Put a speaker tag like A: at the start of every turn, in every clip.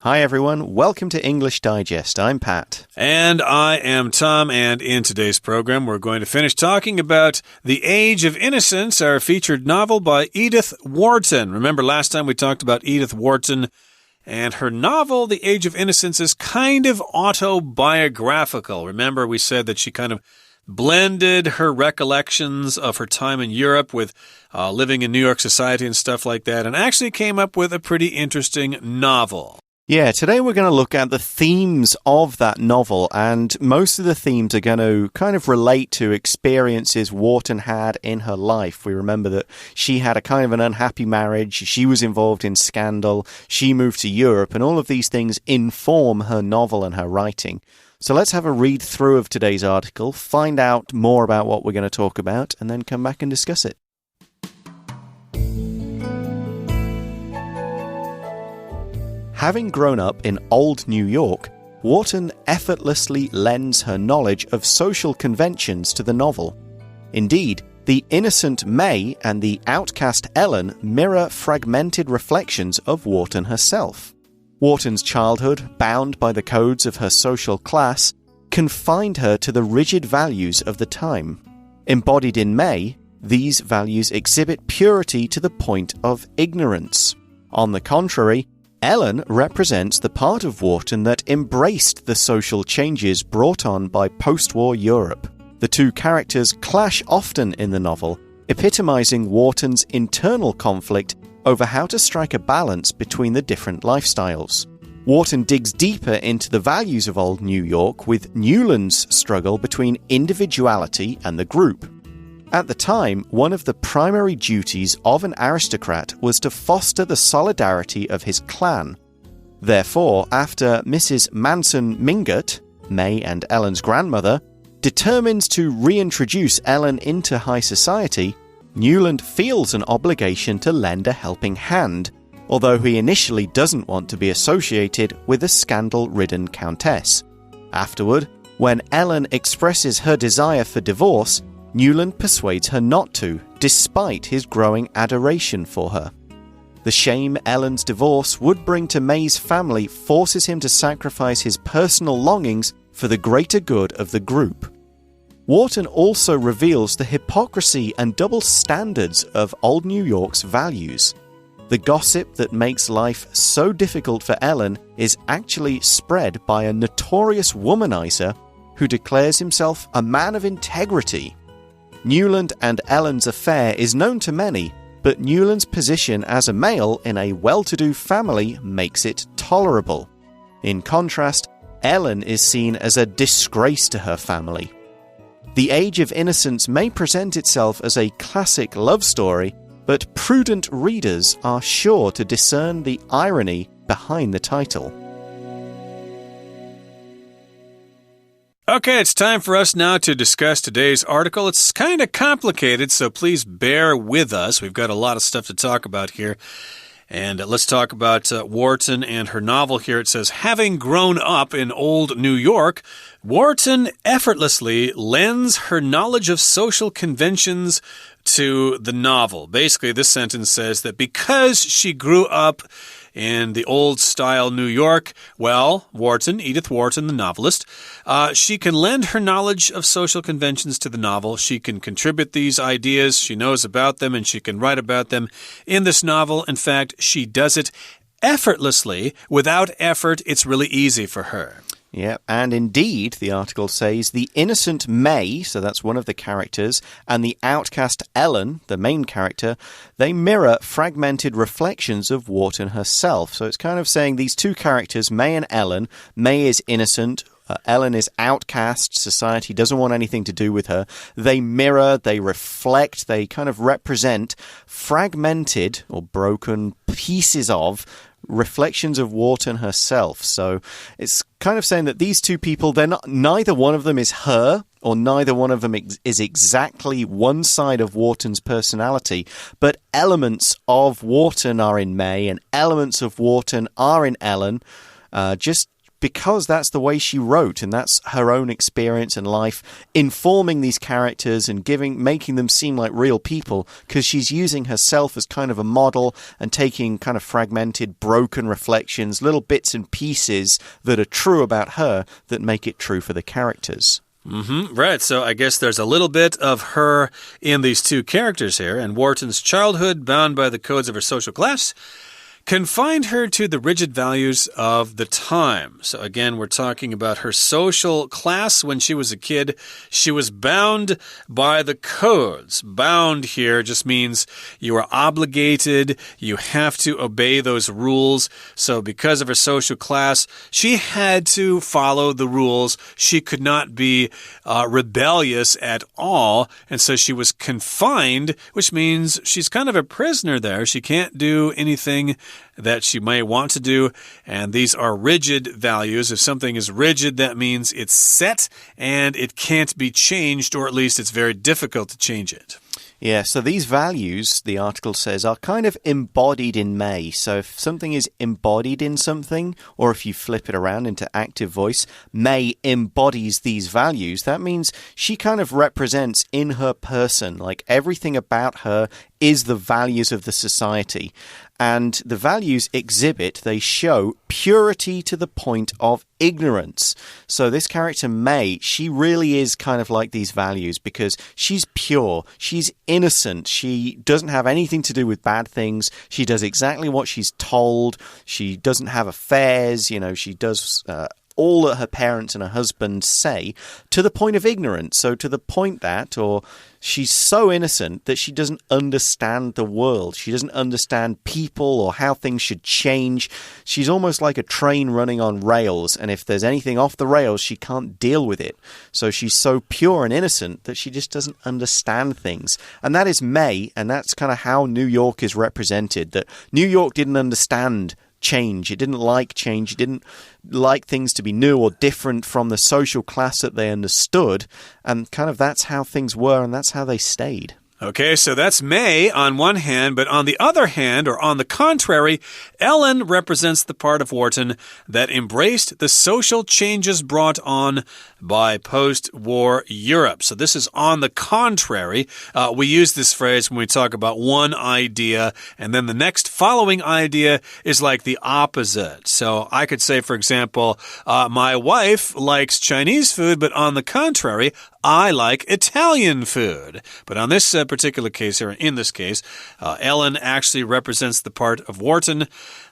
A: Hi everyone, welcome to English Digest. I'm Pat.
B: And I am Tom, and in today's program we're going to finish talking about The Age of Innocence, our featured novel by Edith Wharton. Remember last time we talked about Edith Wharton and her novel, The Age of Innocence, is kind of autobiographical. Remember we said that she kind of blended her recollections of her time in Europe with living in New York society and stuff like that, and actually came up with a pretty interesting novel.
A: Yeah, today we're going to look at the themes of that novel, and most of the themes are going to kind of relate to experiences Wharton had in her life. We remember that she had a kind of an unhappy marriage, she was involved in scandal, she moved to Europe, and all of these things inform her novel and her writing. So let's have a read through of today's article, find out more about what we're going to talk about, and then come back and discuss it. Having grown up in old New York, Wharton effortlessly lends her knowledge of social conventions to the novel. Indeed, the innocent May and the outcast Ellen mirror fragmented reflections of Wharton herself. Wharton's childhood, bound by the codes of her social class, confined her to the rigid values of the time. Embodied in May, these values exhibit purity to the point of ignorance. On the contrary, Ellen represents the part of Wharton that embraced the social changes brought on by post-war Europe. The two characters clash often in the novel, epitomizing Wharton's internal conflict over how to strike a balance between the different lifestyles. Wharton digs deeper into the values of old New York with Newland's struggle between individuality and the group. At the time, one of the primary duties of an aristocrat was to foster the solidarity of his clan. Therefore, after Mrs. Manson Mingott, May and Ellen's grandmother, determines to reintroduce Ellen into high society, Newland feels an obligation to lend a helping hand, although he initially doesn't want to be associated with a scandal-ridden countess. Afterward, when Ellen expresses her desire for divorce, Newland persuades her not to, despite his growing adoration for her. The shame Ellen's divorce would bring to May's family forces him to sacrifice his personal longings for the greater good of the group. Wharton also reveals the hypocrisy and double standards of old New York's values. The gossip that makes life so difficult for Ellen is actually spread by a notorious womanizer who declares himself a man of integrity. Newland and Ellen's affair is known to many, but Newland's position as a male in a well-to-do family makes it tolerable. In contrast, Ellen is seen as a disgrace to her family. The Age of Innocence may present itself as a classic love story, but prudent readers are sure to discern the irony behind the title.
B: Okay, it's time for us now to discuss today's article. It's kind of complicated, so please bear with us. We've got a lot of stuff to talk about here. And let's talk about Wharton and her novel here. It says, having grown up in old New York, Wharton effortlessly lends her knowledge of social conventions to the novel. Basically, this sentence says that because she grew up in the old-style New York, well, Wharton, Edith Wharton, the novelist, she can lend her knowledge of social conventions to the novel. She can contribute these ideas. She knows about them, and she can write about them in this novel. In fact, she does it effortlessly. Without effort, it's really easy for her.
A: Yeah, and indeed, the article says, the innocent May, so that's one of the characters, and the outcast Ellen, the main character, they mirror fragmented reflections of Wharton herself. So it's kind of saying these two characters, May and Ellen, May is innocent, Ellen is outcast, society doesn't want anything to do with her. They mirror, they reflect, they kind of represent fragmented or broken pieces of reflections of Wharton herself. So it's kind of saying that these two people, neither one of them is her, or neither one of them is exactly one side of Wharton's personality, but elements of Wharton are in May and elements of Wharton are in Ellen, just because that's the way she wrote, and that's her own experience in life, informing these characters and making them seem like real people, because she's using herself as kind of a model and taking kind of fragmented, broken reflections, little bits and pieces that are true about her that make it true for the characters.
B: Right, so I guess there's a little bit of her in these two characters here, and Wharton's childhood, bound by the codes of her social class, confined her to the rigid values of the time. So again, we're talking about her social class. When she was a kid, she was bound by the codes. Bound here just means you are obligated, you have to obey those rules. So because of her social class, she had to follow the rules. She could not be rebellious at all. And so she was confined, which means she's kind of a prisoner there. She can't do anything that she may want to do, and these are rigid values. If something is rigid, that means it's set and it can't be changed, or at least it's very difficult to change it.
A: Yeah, so these values, the article says, are kind of embodied in May. So if something is embodied in something, or if you flip it around into active voice, May embodies these values. That means she kind of represents in her person, like everything about her is the values of the society. And the values exhibit, they show purity to the point of ignorance. So this character, May, she really is kind of like these values because she's pure, she's innocent, she doesn't have anything to do with bad things, she does exactly what she's told, she doesn't have affairs, she does all that her parents and her husband say to the point of ignorance. So to the point that, or she's so innocent that she doesn't understand the world. She doesn't understand people or how things should change. She's almost like a train running on rails, and if there's anything off the rails, she can't deal with it. So she's so pure and innocent that she just doesn't understand things. And that is May, and that's kind of how New York is represented, that New York didn't understand change. It didn't like change. It didn't like things to be new or different from the social class that they understood. And kind of that's how things were, and that's how they stayed.
B: Okay, so that's May on one hand, but on the other hand, or on the contrary, Ellen represents the part of Wharton that embraced the social changes brought on by post-war Europe. So this is on the contrary. We use this phrase when we talk about one idea, and then the next following idea is like the opposite. So I could say, for example, my wife likes Chinese food, but on the contrary, I like Italian food. But on this particular case here, in this case, Ellen actually represents the part of Wharton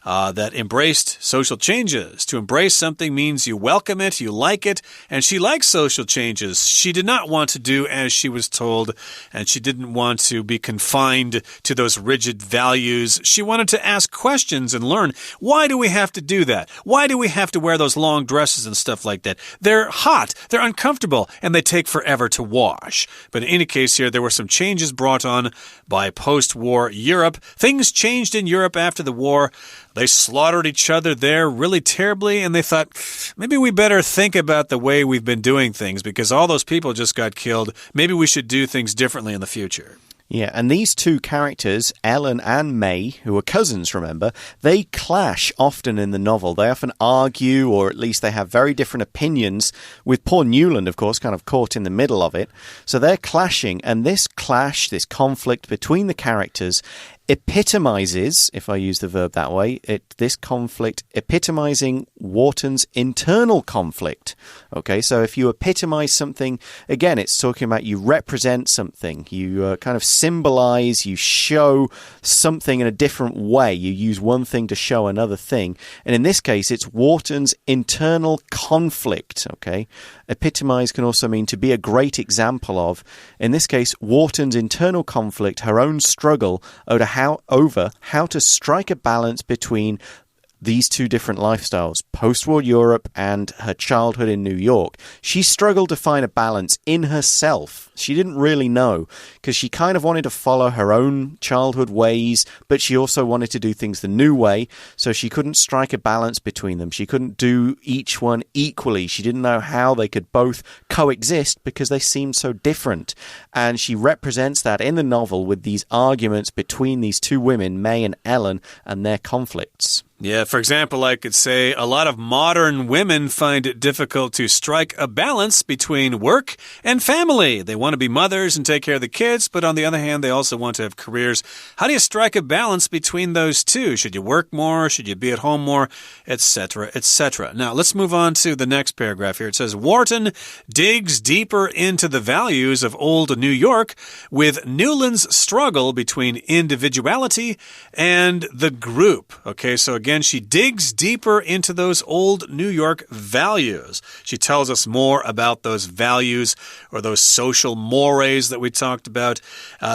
B: that embraced social changes. To embrace something means you welcome it, you like it, and she likes social changes. She did not want to do as she was told, and she didn't want to be confined to those rigid values. She wanted to ask questions and learn, why do we have to do that? Why do we have to wear those long dresses and stuff like that? They're hot, they're uncomfortable, and they take forever to wash. But in any case here, there were some changes brought on by post-war Europe. Things changed in Europe after the war. They slaughtered each other there really terribly, and they thought, maybe we better think about the way we've been doing things because all those people just got killed. Maybe we should do things differently in the future.
A: Yeah, and these two characters, Ellen and May, who are cousins, remember, they clash often in the novel. They often argue, or at least they have very different opinions, with poor Newland, of course, kind of caught in the middle of it. So they're clashing, and this clash, this conflict between the characters epitomizes, if I use the verb that way, this conflict epitomizing Wharton's internal conflict. Okay, so if you epitomize something, again, it's talking about you represent something, you kind of symbolize, you show something in a different way, you use one thing to show another thing, and in this case, it's Wharton's internal conflict, okay? Epitomize can also mean to be a great example of. In this case, Wharton's internal conflict, her own struggle over how to strike a balance between these two different lifestyles, post-war Europe and her childhood in New York. She struggled to find a balance in herself. She didn't really know because she kind of wanted to follow her own childhood ways, but she also wanted to do things the new way, so she couldn't strike a balance between them. She couldn't do each one equally. She didn't know how they could both coexist because they seemed so different. And she represents that in the novel with these arguments between these two women, May and Ellen, and their conflicts.
B: Yeah, for example, I could say a lot of modern women find it difficult to strike a balance between work and family. They want to be mothers and take care of the kids, but on the other hand, they also want to have careers. How do you strike a balance between those two? Should you work more? Should you be at home more? Etc., etc. Now, let's move on to the next paragraph here. It says, Wharton digs deeper into the values of old New York with Newland's struggle between individuality and the group. Okay, so again, she digs deeper into those old New York values. She tells us more about those values or those social mores that we talked about.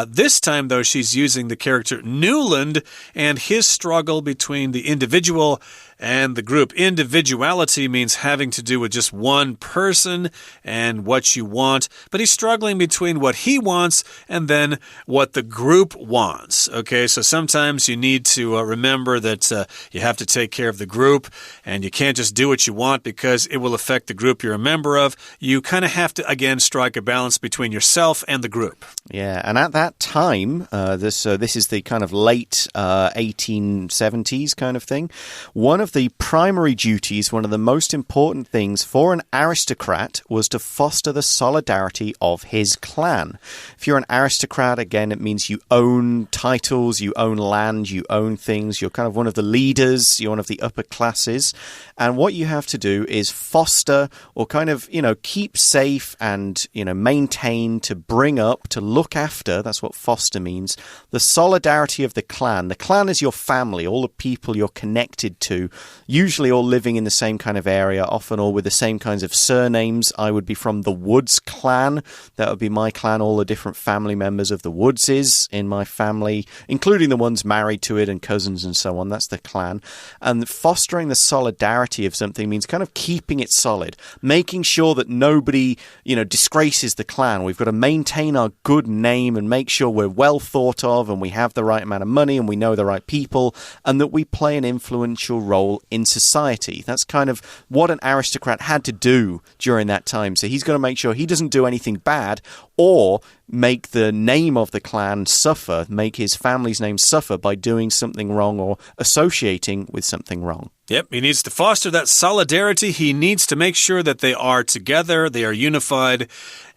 B: This time, though, she's using the character Newland and his struggle between the individual and the group. Individuality means having to do with just one person and what you want, but he's struggling between what he wants and then what the group wants. Okay, so sometimes you need to remember that you have to take care of the group and you can't just do what you want because it will affect the group you're a member of. You kind of have to, again, strike a balance between yourself and the group.
A: Yeah, and at that time, this is the kind of late 1870s kind of thing. One of the primary duties, one of the most important things for an aristocrat was to foster the solidarity of his clan. If you're an aristocrat, again, it means you own titles, you own land, you own things. You're kind of one of the leaders, you're one of the upper classes. And what you have to do is foster or kind of, keep safe and, maintain, to bring up, to look after, that's what foster means, the solidarity of the clan. The clan is your family, all the people you're connected to, usually all living in the same kind of area, often all with the same kinds of surnames. I would be from the Woods clan. That would be my clan, all the different family members of the Woodses in my family, including the ones married to it and cousins and so on. That's the clan. And fostering the solidarity of something means kind of keeping it solid, making sure that nobody, disgraces the clan. We've got to maintain our good name and make sure we're well thought of and we have the right amount of money and we know the right people and that we play an influential role in society. That's kind of what an aristocrat had to do during that time. So he's got to make sure he doesn't do anything bad or make the name of the clan suffer, make his family's name suffer by doing something wrong or associating with something wrong.
B: Yep, he needs to foster that solidarity. He needs to make sure that they are together, they are unified,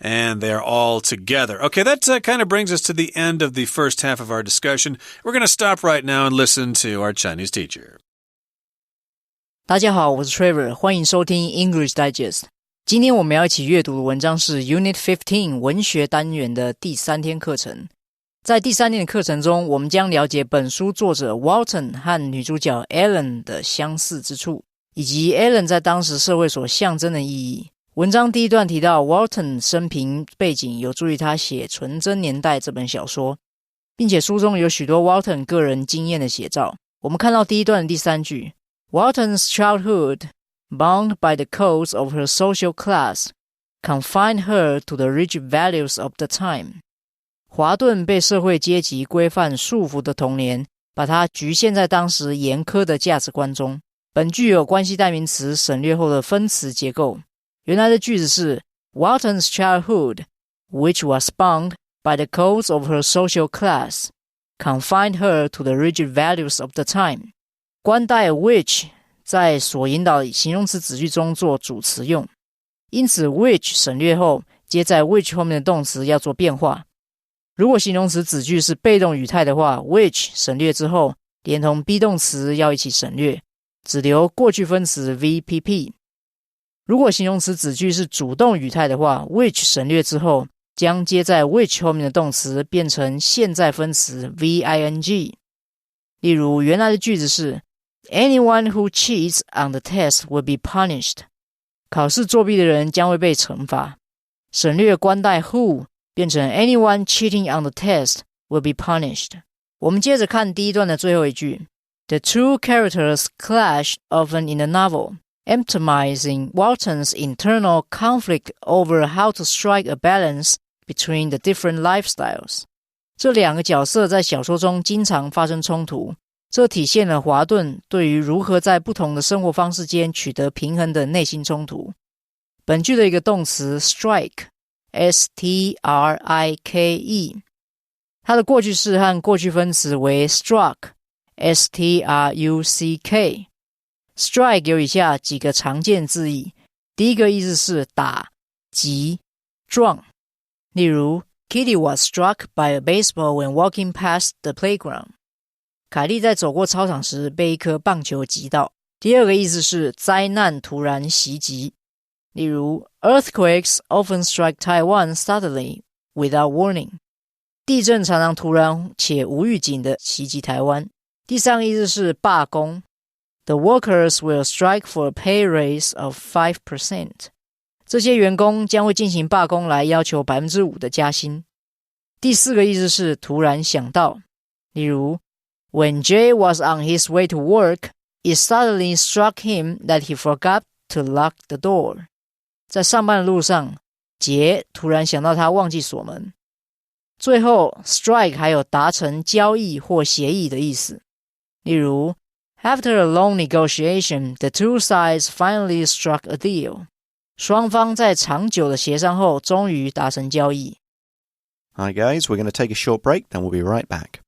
B: and they are all together. Okay, that kind of brings us to the end of the first half of our discussion. We're going to stop right now and listen to our Chinese teacher.
C: 大家好，我是 Trevor， 欢迎收听 English Digest。今天我们要一起阅读的文章是 Unit 15文学单元的第3天课程。在第3天的课程中，我们将了解本书作者 Walton 和女主角 Ellen 的相似之处，以及 Ellen 在当时社会所象征的意义。文章第一段提到 Walton 生平背景有助于他写《纯真年代》这本小说，并且书中有许多 Walton 个人经验的写照。我们看到第一段的第3句 Walton's childhood, bound by the codes of her social class, confined her to the rigid values of the time. 华顿被社会阶级规范束缚的童年，把它局限在当时严苛的价值观中。本句有关系代名词省略后的分词结构。原来的句子是 Walton's childhood, which was bound by the codes of her social class, confined her to the rigid values of the time. 冠带 which 在所引导形容词子句中做主词用，因此 which 省略后接在 which 后面的动词要做变化。如果形容词子句是被动语态的话， which 省略之后连同 be 动词要一起省略，只留过去分词 VPP。 如果形容词子句是主动语态的话， which 省略之后将接在 which 后面的动词变成现在分词 VING。 例如原来的句子是Anyone who cheats on the test will be punished. 考试作弊的人将会被惩罚。省略冠带 who 变成 Anyone cheating on the test will be punished. 我们接着看第一段的最后一句 The two characters clash often in the novel, epitomizing Walton's internal conflict over how to strike a balance between the different lifestyles. 这两个角色在小说中经常发生冲突，这体现了华顿对于如何在不同的生活方式间取得平衡的内心冲突。本句的一个动词 strike S-T-R-I-K-E 它的过去式和过去分词为 struck S-T-R-U-C-K Strike 有以下几个常见字义，第一个意思是打、击、撞。例如 Kitty was struck by a baseball when walking past the playground. 凯莉在走过操场时被一颗棒球击到。第二个意思是灾难突然袭击。例如 Earthquakes often strike Taiwan suddenly without warning. 地震常常突然且无预警地袭击台湾。第三个意思是罢工。The workers will strike for a pay raise of 5%. 这些员工将会进行罢工来要求 5% 的加薪。第四个意思是突然想到。例如 When Jay was on his way to work, it suddenly struck him that he forgot to lock the door. 在上班的路上，杰突然想到他忘记锁门。最后 strike 还有达成交易或协议的意思。例如After a long negotiation, the two sides finally struck a deal. 双方在长久的协商后终于达成交易。
A: Hi guys, we're going to take a short break, then we'll be right back.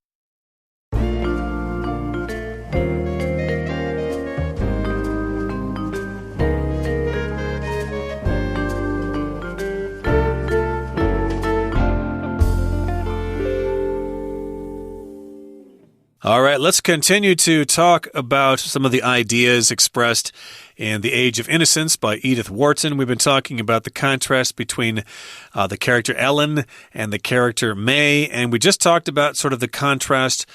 B: All right, let's continue to talk about some of the ideas expressed in The Age of Innocence by Edith Wharton. We've been talking about the contrast between the character Ellen and the character May, and we just talked about sort of the contrast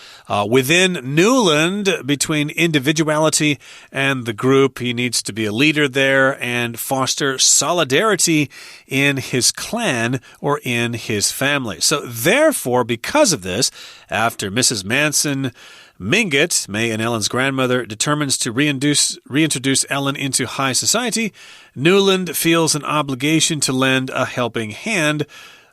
B: within Newland between individuality and the group. He needs to be a leader there and foster solidarity in his clan or in his family. So therefore, because of this, after Mrs. Manson Mingott, May and Ellen's grandmother, determines to reintroduce Ellen into high society, Newland feels an obligation to lend a helping hand,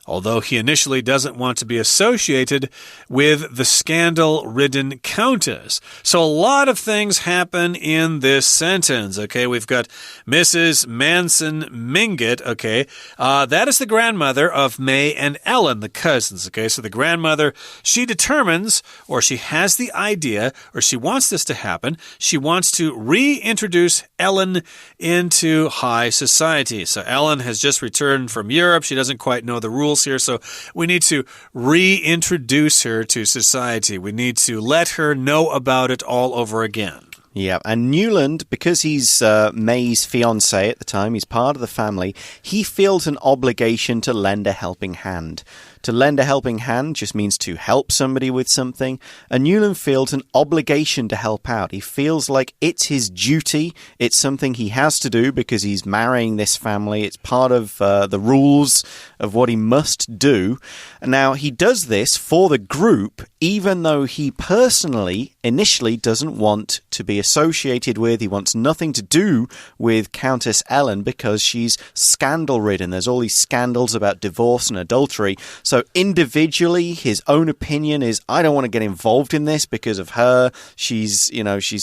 B: although he initially doesn't want to be associated with the scandal-ridden countess. So a lot of things happen in this sentence, okay? We've got Mrs. Manson Mingott, okay? That is the grandmother of May and Ellen, the cousins, okay? So the grandmother, she determines, or she has the idea, or she wants this to happen. She wants to reintroduce Ellen into high society. So Ellen has just returned from Europe. She doesn't quite know the rules here, so we need to reintroduce her to society. We need to let her know about it all over again.
A: Yeah, and Newland, because he's May's fiancé at the time, he's part of the family, he feels an obligation to lend a helping hand. To lend a helping hand just means to help somebody with something. And Newland feels an obligation to help out. He feels like it's his duty. It's something he has to do because he's marrying this family. It's part of the rules of what he must do. Now, he does this for the group, even though he personally, initially, doesn't want to be associated with. He wants nothing to do with Countess Ellen because she's scandal-ridden. There's all these scandals about divorce and adultery. So individually, his own opinion is, I don't want to get involved in this because of her. She's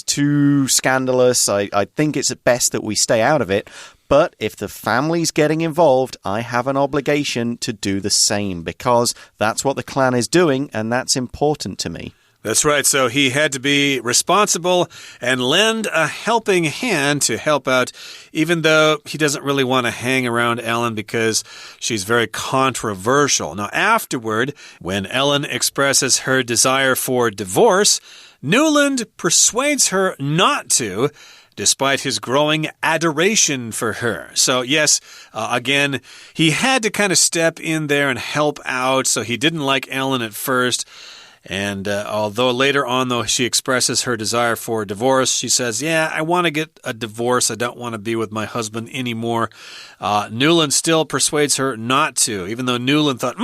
A: too scandalous. I think it's best that we stay out of it. But if the family's getting involved, I have an obligation to do the same because that's what the clan is doing, and that's important to me.
B: That's right. So he had to be responsible and lend a helping hand to help out, even though he doesn't really want to hang around Ellen because she's very controversial. Now, afterward, when Ellen expresses her desire for divorce, Newland persuades her not to, despite his growing adoration for her. So yes, again, he had to kind of step in there and help out. So he didn't like Ellen at first. And although later on, though, she expresses her desire for a divorce, she says, yeah, I want to get a divorce. I don't want to be with my husband anymore. Newland still persuades her not to, even though Newland thought,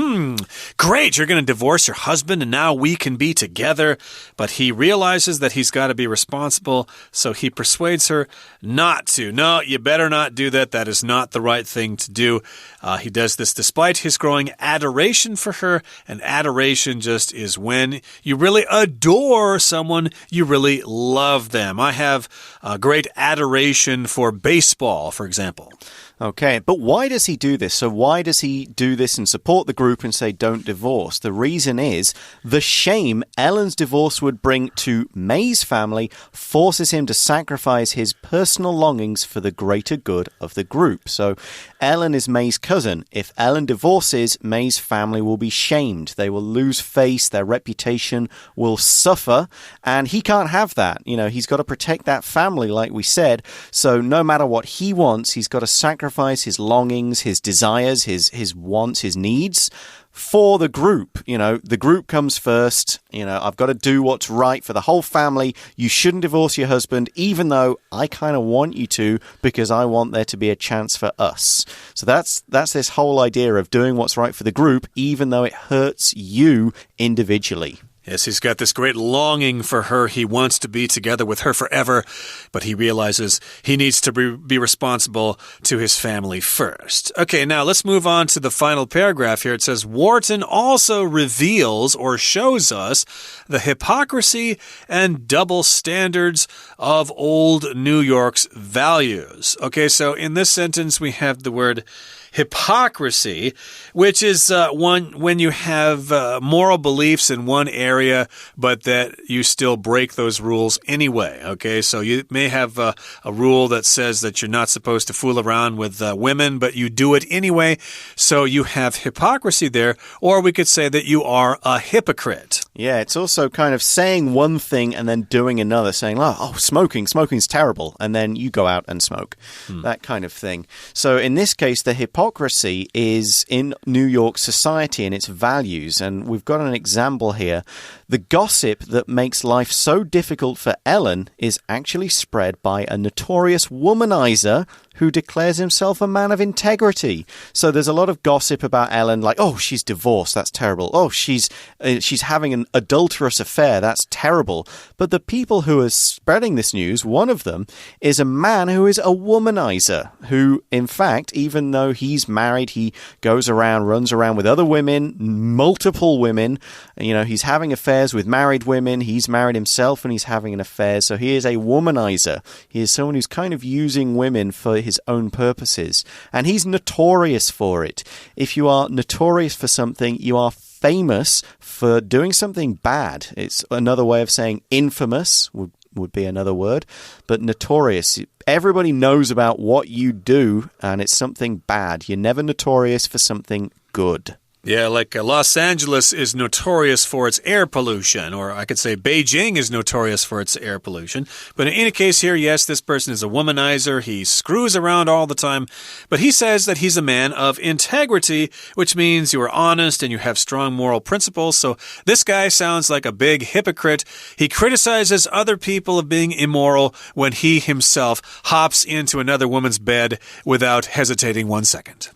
B: great, you're going to divorce your husband and now we can be together. But he realizes that he's got to be responsible, so he persuades her not to. No, you better not do that. That is not the right thing to do. He does this despite his growing adoration for her, and adoration just is when you really adore someone, you really love them. I have a great adoration for baseball, for example.
A: Okay, but why does he do this? So why does he do this and support the group and say don't divorce? The reason is the shame Ellen's divorce would bring to May's family forces him to sacrifice his personal longings for the greater good of the group. So Ellen is May's cousin. If Ellen divorces, May's family will be shamed. They will lose face, their reputation will suffer, and he can't have that. You know, he's got to protect that family, like we said. So no matter what he wants, he's got to sacrifice his longings, his desires, his wants, his needs for the group. You know, the group comes first. You know, I've got to do what's right for the whole family. You shouldn't divorce your husband, even though I kind of want you to, because I want there to be a chance for us. So that's this whole idea of doing what's right for the group, even though it hurts you individually.
B: Yes, he's got this great longing for her. He wants to be together with her forever, but he realizes he needs to be responsible to his family first. Okay, now let's move on to the final paragraph here. It says, Wharton also reveals or shows us the hypocrisy and double standards of old New York's values. Okay, so in this sentence, we have the word hypocrisy, which is when you have moral beliefs in one area, but that you still break those rules anyway. Okay, so you may have a rule that says that you're not supposed to fool around with women, but you do it anyway. So you have hypocrisy there, or we could say that you are a hypocrite.
A: Yeah, it's also kind of saying one thing and then doing another, saying, oh, smoking's terrible, and then you go out and smoke. That kind of thing. So in this case, the hypocrisy is in New York society and its values, and we've got an example here. The gossip that makes life so difficult for Ellen is actually spread by a notorious womanizer who declares himself a man of integrity. So there's a lot of gossip about Ellen, like, oh, she's divorced, that's terrible. Oh, she's having an adulterous affair, that's terrible. But the people who are spreading this news, one of them is a man who is a womanizer, who, in fact, even though he's married, he goes around, runs around with other women, multiple women. You know, he's having affairs with married women. He's married himself and he's having an affair. So he is a womanizer. He is someone who's kind of using women for his own purposes. And he's notorious for it. If you are notorious for something, you are famous for doing something bad. It's another way of saying infamous would be another word, but notorious. Everybody knows about what you do, and it's something bad. You're never notorious for something good.
B: Yeah, like Los Angeles is notorious for its air pollution, or I could say Beijing is notorious for its air pollution. But in any case here, yes, this person is a womanizer. He screws around all the time. But he says that he's a man of integrity, which means you are honest and you have strong moral principles. So this guy sounds like a big hypocrite. He criticizes other people of being immoral when he himself hops into another woman's bed without hesitating 1 second.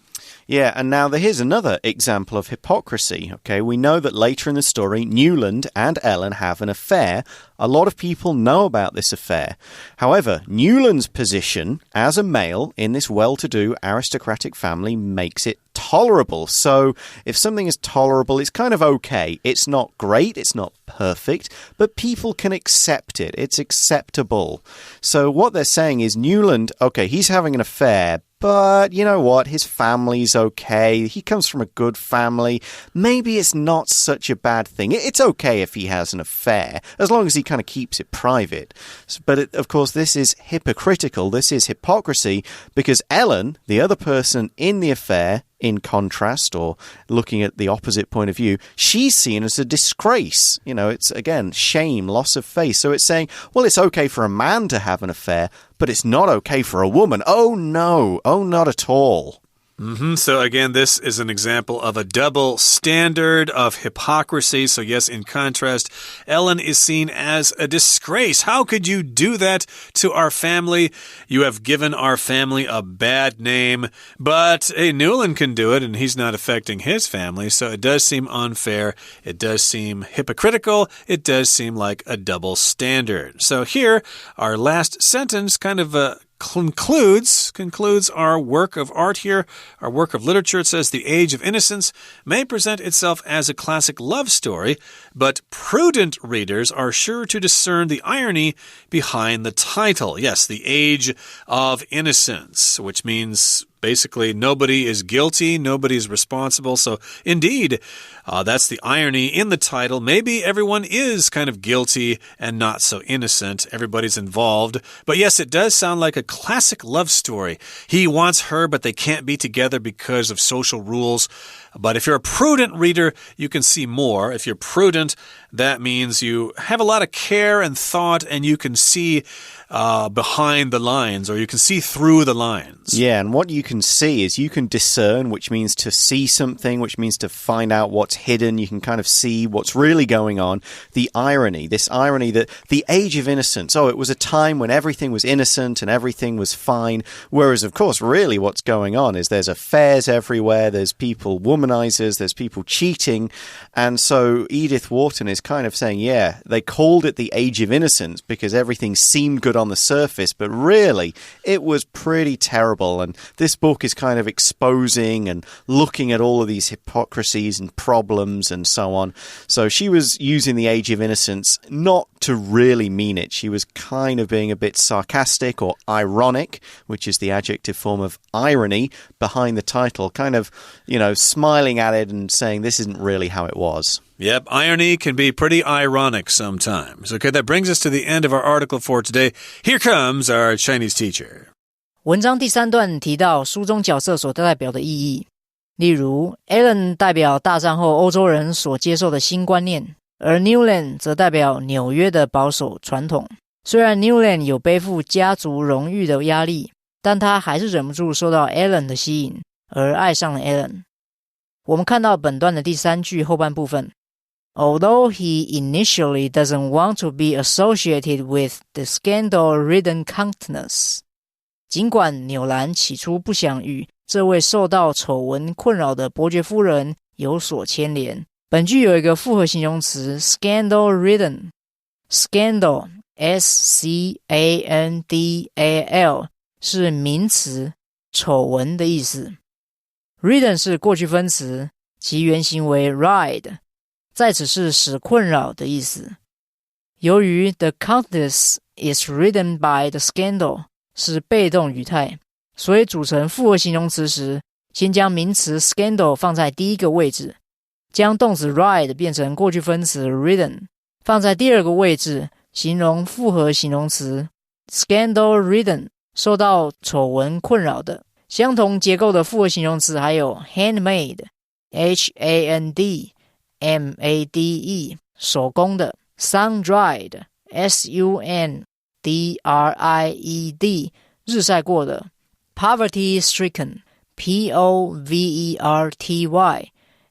A: Yeah, and now here's another example of hypocrisy. Okay, we know that later in the story, Newland and Ellen have an affair. A lot of people know about this affair. However, Newland's position as a male in this well-to-do aristocratic family makes it tolerable. So if something is tolerable, it's kind of okay. It's not great, it's not perfect, but people can accept it. It's acceptable. So what they're saying is Newland, okay, he's having an affair, but you know what? His family's okay. He comes from a good family. Maybe it's not such a bad thing. It's okay if he has an affair, as long as he kind of keeps it private. But of course, this is hypocritical. This is hypocrisy because Ellen, the other person in the affair, in contrast, or looking at the opposite point of view, she's seen as a disgrace. You know, it's, again, shame, loss of face. So it's saying, well, it's okay for a man to have an affair, but it's not okay for a woman. Oh, no. Oh, not at all.
B: So again, this is an example of a double standard of hypocrisy. So yes, in contrast, Ellen is seen as a disgrace. How could you do that to our family? You have given our family a bad name. But hey, Newland can do it, and he's not affecting his family. So it does seem unfair. It does seem hypocritical. It does seem like a double standard. So here, our last sentence kind of concludes our work of art here, our work of literature. It says, The Age of Innocence may present itself as a classic love story, but prudent readers are sure to discern the irony behind the title. Yes, The Age of Innocence, which means basically nobody is guilty, nobody is responsible. So indeed, that's the irony in the title. Maybe everyone is kind of guilty and not so innocent. Everybody's involved. But yes, it does sound like a classic love story. He wants her, but they can't be together because of social rules. But if you're a prudent reader, you can see more. If you're prudent, that means you have a lot of care and thought, and you can see behind the lines, or you can see through the lines.
A: Yeah, and what you can see is you can discern, which means to see something, which means to find out what's hidden. You can kind of see what's really going on. The irony, this irony that the age of innocence, it was a time when everything was innocent and everything was fine. Whereas, of course, really what's going on is there's affairs everywhere, there's people womanizers, there's people cheating. And so Edith Wharton is kind of saying, yeah, they called it the age of innocence because everything seemed good on the surface, but really it was pretty terrible. And this book is kind of exposing and looking at all of these hypocrisies and problems and so on. So she was using the age of innocence not to really mean it. She was kind of being a bit sarcastic or ironic, which is the adjective form of irony, behind the title, kind of, smiling at it and saying this isn't really how it was.
B: Yep, irony can be pretty ironic sometimes. Okay, that brings us to the end of our article for today. Here comes our Chinese teacher.
C: 文章第3段提到书中角色所代表的意义，例如 Ellen 代表大战后欧洲人所接受的新观念，而 Newland 则代表纽约的保守传统。虽然 Newland 有背负家族荣誉的压力，但他还是忍不住受到 Ellen 的吸引，而爱上了 Ellen。我们看到本段的第3句后半部分。Although he initially doesn't want to be associated with the scandal-ridden Countess, 尽管纽兰起初不想与这位受到丑闻困扰的伯爵夫人有所牵连，本句有一个复合形容词 scandal-ridden. Scandal, S-C-A-N-D-A-L, 是名词，丑闻的意思。Ridden 是过去分词，其原形为 ride。在此是使困扰的意思。由于 the Countess is ridden by the scandal 是被动语态，所以组成复合形容词时，先将名词 scandal 放在第一个位置，将动词 ride 变成过去分词 ridden 放在第二个位置，形容复合形容詞 scandal ridden 受到丑闻困扰的。相同结构的复合形容词还有 handmade H-A-N-D-M-A-D-E 手工的， sun-dried S-U-N-D-R-I-E-D 日晒过的， poverty-stricken P-O-V-E-R-T-Y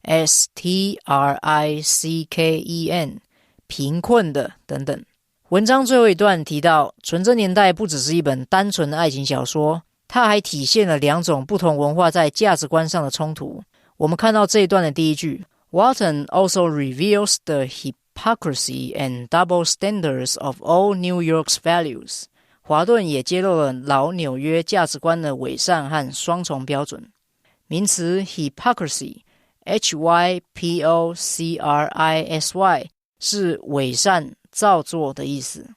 C: S-T-R-I-C-K-E-N 贫困的等等。文章最后一段提到，纯真年代不只是一本单纯的爱情小说，它还体现了两种不同文化在价值观上的冲突。我们看到这一段的第一句 Wharton also reveals the hypocrisy and double standards of all New York's values. 华顿也揭露了老纽约价值观的伪善和双重标准。名词 hypocrisy H-Y-P-O-C-R-I-S-Y 是伪善造作的意思。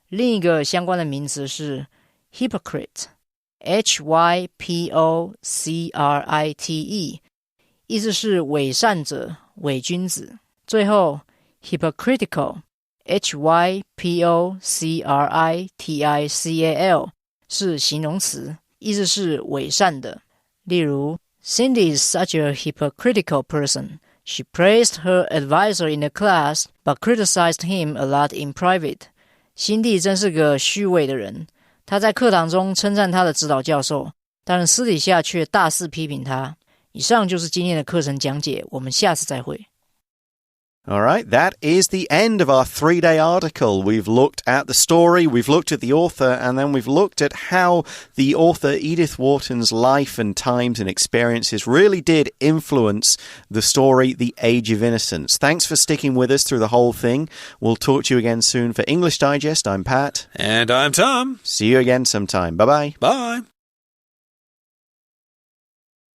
C: 另一个相关的名词是 hypocrite H-Y-P-O-C-R-I-T-E 意思是伪善者、伪君子。最后 hypocritical H-Y-P-O-C-R-I-T-I-C-A-L 是形容词，意思是伪善的。例如 Cindy is such a hypocritical person. She praised her advisor in the class, but criticized him a lot in private. 辛蒂真是个虚伪的人，她在课堂中称赞她的指导教授，但是私底下却大肆批评他。以上就是今天的课程讲解，我们下次再会。
A: All right, that is the end of our 3-day article. We've looked at the story, we've looked at the author, and then we've looked at how the author Edith Wharton's life and times and experiences really did influence the story, The Age of Innocence. Thanks for sticking with us through the whole thing. We'll talk to you again soon. For English Digest, I'm Pat.
B: And I'm Tom.
A: See you again sometime. Bye-bye.
B: Bye.